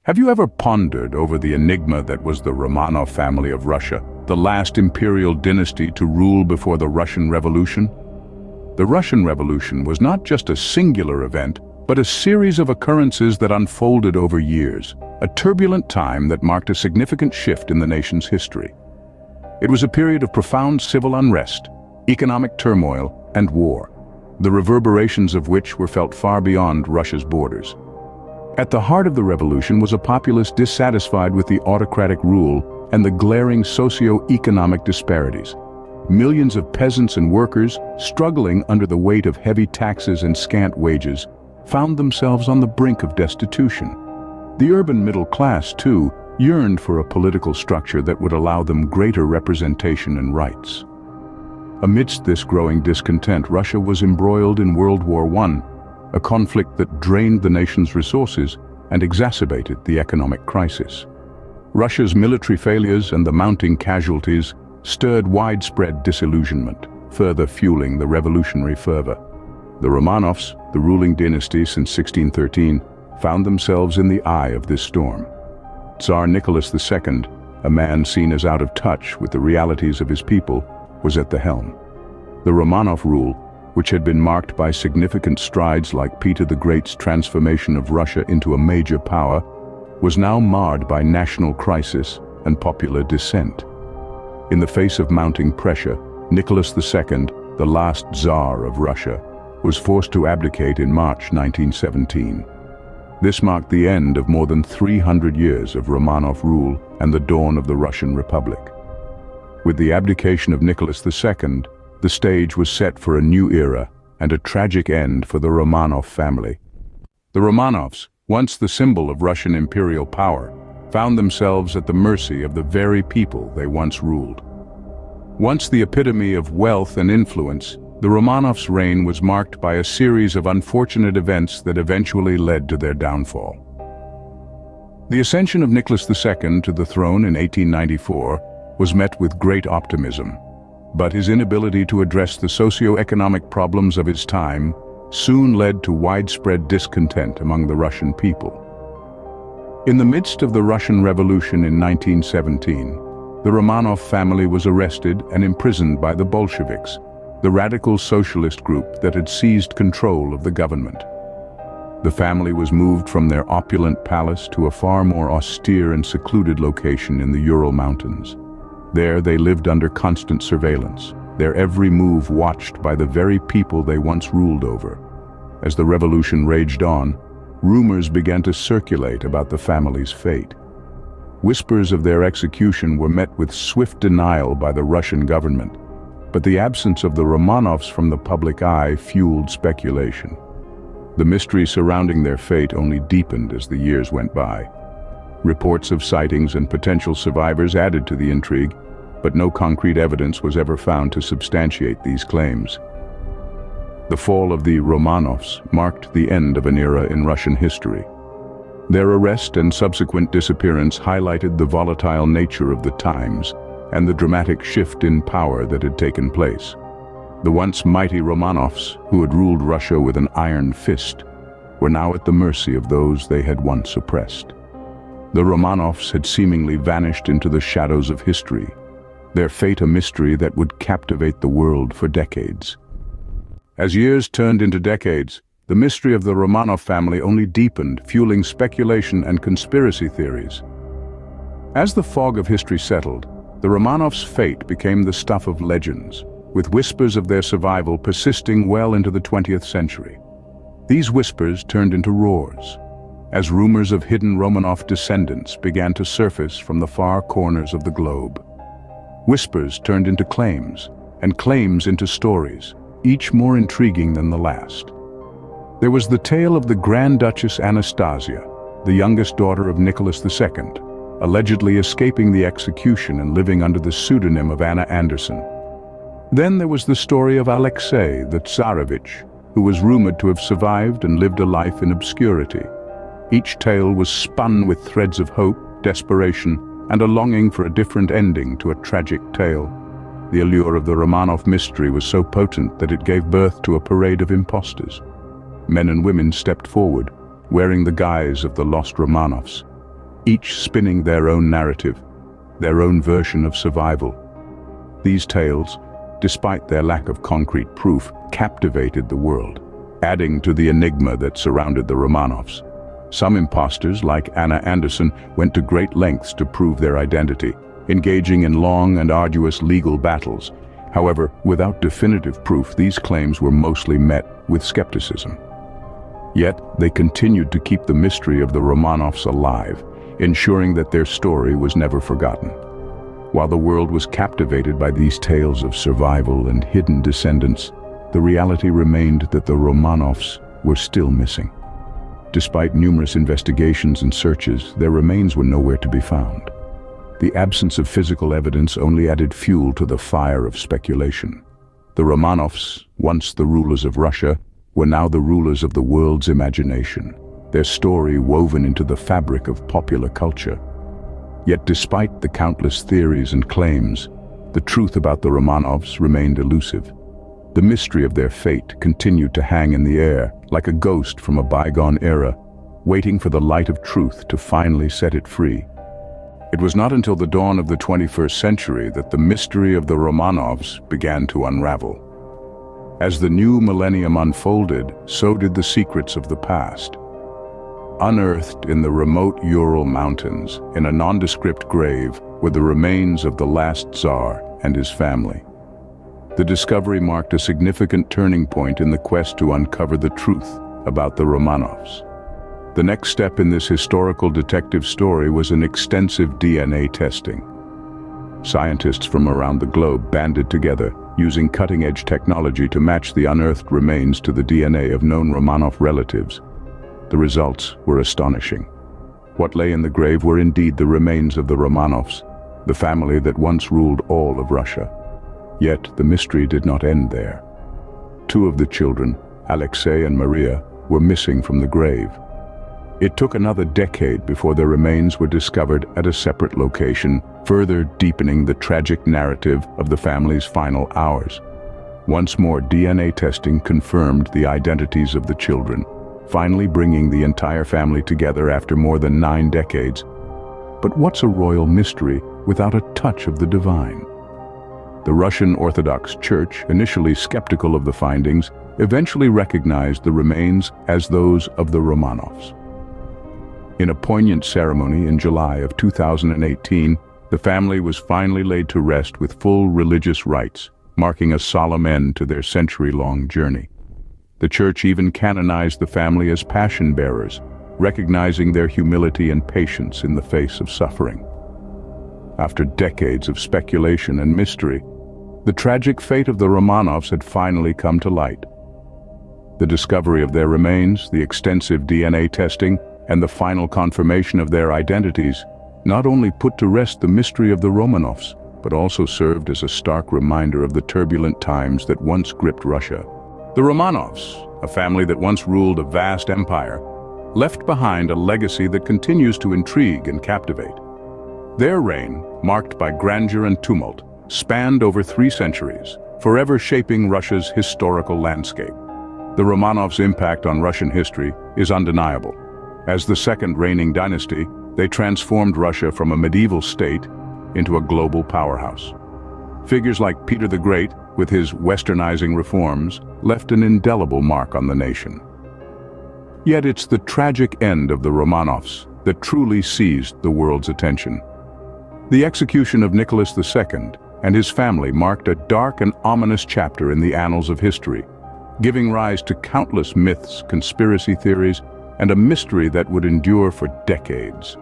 Have you ever pondered over the enigma that was the Romanov family of Russia, the last imperial dynasty to rule before the Russian Revolution? The Russian Revolution was not just a singular event, but a series of occurrences that unfolded over years, a turbulent time that marked a significant shift in the nation's history. It was a period of profound civil unrest, economic turmoil, and war, the reverberations of which were felt far beyond Russia's borders. At the heart of the revolution was a populace dissatisfied with the autocratic rule and the glaring socio-economic disparities. Millions of peasants and workers, struggling under the weight of heavy taxes and scant wages, found themselves on the brink of destitution. The urban middle class, too, yearned for a political structure that would allow them greater representation and rights. Amidst this growing discontent, Russia was embroiled in World War I, a conflict that drained the nation's resources and exacerbated the economic crisis. Russia's military failures and the mounting casualties stirred widespread disillusionment, further fueling the revolutionary fervor. The Romanovs, the ruling dynasty since 1613, found themselves in the eye of this storm. Tsar Nicholas II, a man seen as out of touch with the realities of his people, was at the helm. The Romanov rule, which had been marked by significant strides like Peter the Great's transformation of Russia into a major power, was now marred by national crisis and popular dissent. In the face of mounting pressure, Nicholas II, the last Tsar of Russia, was forced to abdicate in March 1917. This marked the end of more than 300 years of Romanov rule and the dawn of the Russian Republic. With the abdication of Nicholas II, the stage was set for a new era and a tragic end for the Romanov family. The Romanovs, once the symbol of Russian imperial power, found themselves at the mercy of the very people they once ruled. Once the epitome of wealth and influence, the Romanovs' reign was marked by a series of unfortunate events that eventually led to their downfall. The ascension of Nicholas II to the throne in 1894 was met with great optimism, but his inability to address the socio-economic problems of his time soon led to widespread discontent among the Russian people. In the midst of the Russian Revolution in 1917, the Romanov family was arrested and imprisoned by the Bolsheviks, the radical socialist group that had seized control of the government. The family was moved from their opulent palace to a far more austere and secluded location in the Ural Mountains. There they lived under constant surveillance, their every move watched by the very people they once ruled over. As the revolution raged on, rumors began to circulate about the family's fate. Whispers of their execution were met with swift denial by the Russian government, but the absence of the Romanovs from the public eye fueled speculation. The mystery surrounding their fate only deepened as the years went by. Reports of sightings and potential survivors added to the intrigue, but no concrete evidence was ever found to substantiate these claims. The fall of the Romanovs marked the end of an era in Russian history. Their arrest and subsequent disappearance highlighted the volatile nature of the times and the dramatic shift in power that had taken place. The once mighty Romanovs, who had ruled Russia with an iron fist, were now at the mercy of those they had once oppressed. The Romanovs had seemingly vanished into the shadows of history, their fate a mystery that would captivate the world for decades. As years turned into decades, the mystery of the Romanov family only deepened, fueling speculation and conspiracy theories. As the fog of history settled, the Romanovs' fate became the stuff of legends, with whispers of their survival persisting well into the 20th century. These whispers turned into roars, as rumors of hidden Romanov descendants began to surface from the far corners of the globe. Whispers turned into claims, and claims into stories, each more intriguing than the last. There was the tale of the Grand Duchess Anastasia, the youngest daughter of Nicholas II, allegedly escaping the execution and living under the pseudonym of Anna Anderson. Then there was the story of Alexei, the Tsarevich, who was rumored to have survived and lived a life in obscurity. Each tale was spun with threads of hope, desperation, and a longing for a different ending to a tragic tale. The allure of the Romanov mystery was so potent that it gave birth to a parade of imposters. Men and women stepped forward, wearing the guise of the lost Romanovs, each spinning their own narrative, their own version of survival. These tales, despite their lack of concrete proof, captivated the world, adding to the enigma that surrounded the Romanovs. Some imposters, like Anna Anderson, went to great lengths to prove their identity, engaging in long and arduous legal battles. However, without definitive proof, these claims were mostly met with skepticism. Yet, they continued to keep the mystery of the Romanovs alive, ensuring that their story was never forgotten. While the world was captivated by these tales of survival and hidden descendants, the reality remained that the Romanovs were still missing. Despite numerous investigations and searches, their remains were nowhere to be found. The absence of physical evidence only added fuel to the fire of speculation. The Romanovs, once the rulers of Russia, were now the rulers of the world's imagination, their story woven into the fabric of popular culture. Yet despite the countless theories and claims, the truth about the Romanovs remained elusive. The mystery of their fate continued to hang in the air, like a ghost from a bygone era, waiting for the light of truth to finally set it free. It was not until the dawn of the 21st century that the mystery of the Romanovs began to unravel. As the new millennium unfolded, so did the secrets of the past. Unearthed in the remote Ural Mountains, in a nondescript grave, were the remains of the last Tsar and his family. The discovery marked a significant turning point in the quest to uncover the truth about the Romanovs. The next step in this historical detective story was an extensive DNA testing. Scientists from around the globe banded together, using cutting-edge technology to match the unearthed remains to the DNA of known Romanov relatives. The results were astonishing. What lay in the grave were indeed the remains of the Romanovs, the family that once ruled all of Russia. Yet the mystery did not end there. Two of the children, Alexei and Maria, were missing from the grave. It took another decade before their remains were discovered at a separate location, further deepening the tragic narrative of the family's final hours. Once more, DNA testing confirmed the identities of the children, finally bringing the entire family together after more than 9 decades. But what's a royal mystery without a touch of the divine? The Russian Orthodox Church, initially skeptical of the findings, eventually recognized the remains as those of the Romanovs. In a poignant ceremony in July of 2018, the family was finally laid to rest with full religious rites, marking a solemn end to their century-long journey. The church even canonized the family as passion bearers, recognizing their humility and patience in the face of suffering. After decades of speculation and mystery, the tragic fate of the Romanovs had finally come to light. The discovery of their remains, the extensive DNA testing, and the final confirmation of their identities not only put to rest the mystery of the Romanovs, but also served as a stark reminder of the turbulent times that once gripped Russia. The Romanovs, a family that once ruled a vast empire, left behind a legacy that continues to intrigue and captivate. Their reign, marked by grandeur and tumult, spanned over 3 centuries, forever shaping Russia's historical landscape. The Romanovs' impact on Russian history is undeniable. As the second reigning dynasty, they transformed Russia from a medieval state into a global powerhouse. Figures like Peter the Great, with his westernizing reforms, left an indelible mark on the nation. Yet it's the tragic end of the Romanovs that truly seized the world's attention. The execution of Nicholas II and his family marked a dark and ominous chapter in the annals of history, giving rise to countless myths, conspiracy theories, and a mystery that would endure for decades.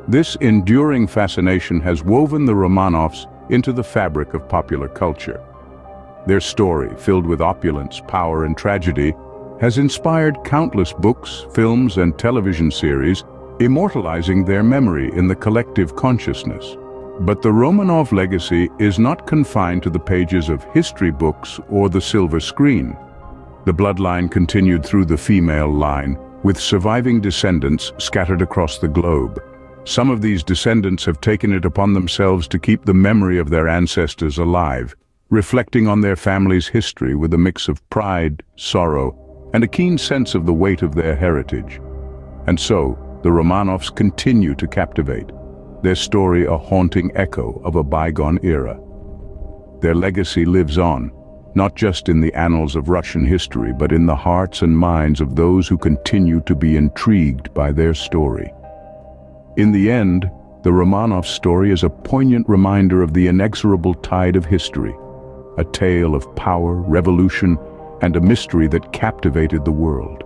This enduring fascination has woven the Romanovs into the fabric of popular culture. Their story, filled with opulence, power, and tragedy, has inspired countless books, films, and television series, immortalizing their memory in the collective consciousness. But the Romanov legacy is not confined to the pages of history books or the silver screen. The bloodline continued through the female line, with surviving descendants scattered across the globe. Some of these descendants have taken it upon themselves to keep the memory of their ancestors alive, reflecting on their family's history with a mix of pride, sorrow, and a keen sense of the weight of their heritage. And so, the Romanovs continue to captivate, their story a haunting echo of a bygone era. Their legacy lives on, not just in the annals of Russian history, but in the hearts and minds of those who continue to be intrigued by their story. In the end, the Romanov story is a poignant reminder of the inexorable tide of history, a tale of power, revolution, and a mystery that captivated the world.